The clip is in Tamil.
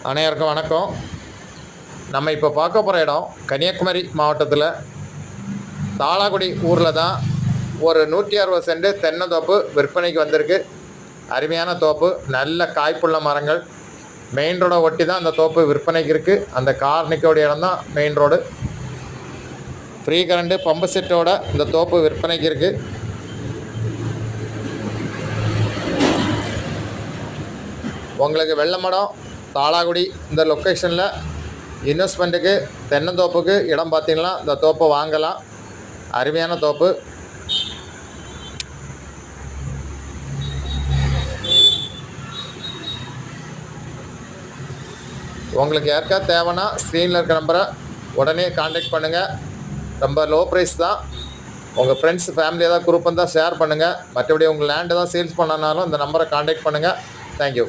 அனைவருக்கும் வணக்கம். நம்ம இப்போ பார்க்க போகிற இடம் கன்னியாகுமரி மாவட்டத்தில் தாளாக்குடி ஊரில் தான் ஒரு 160 சென்ட் தென்னந்தோப்பு விற்பனைக்கு வந்திருக்கு. அருமையான தோப்பு, நல்ல காய்ப்புள்ள மரங்கள். மெயின் ரோடை ஒட்டி தான் அந்த தோப்பு விற்பனைக்கு இருக்குது. அந்த கார் நிற்கக்கூடிய இடம் தான் main road. Free current pump செட்டோட இந்த தோப்பு விற்பனைக்கு இருக்குது. உங்களுக்கு வெள்ளமடம் தாளாக்குடி இந்த லொக்கேஷனில் இன்வெஸ்ட்மெண்ட்டுக்கு தென்னந்தோப்புக்கு இடம் பார்த்தீங்கன்னா இந்த தோப்பை வாங்கலாம். அருமையான தோப்பு. உங்களுக்கு யாருக்கா தேவைன்னா ஸ்க்ரீனில் இருக்கிற நம்பரை உடனே கான்டாக்ட் பண்ணுங்கள். ரொம்ப லோ ப்ரைஸ் தான். உங்கள் ஃப்ரெண்ட்ஸ் ஃபேமிலி ஏதாவது குரூப் இருந்தால் ஷேர் பண்ணுங்கள். மற்றபடி உங்கள் லேண்டு தான் சேல்ஸ் பண்ணனாலும் இந்த நம்பரை கான்டாக்ட் பண்ணுங்கள். தேங்க்யூ.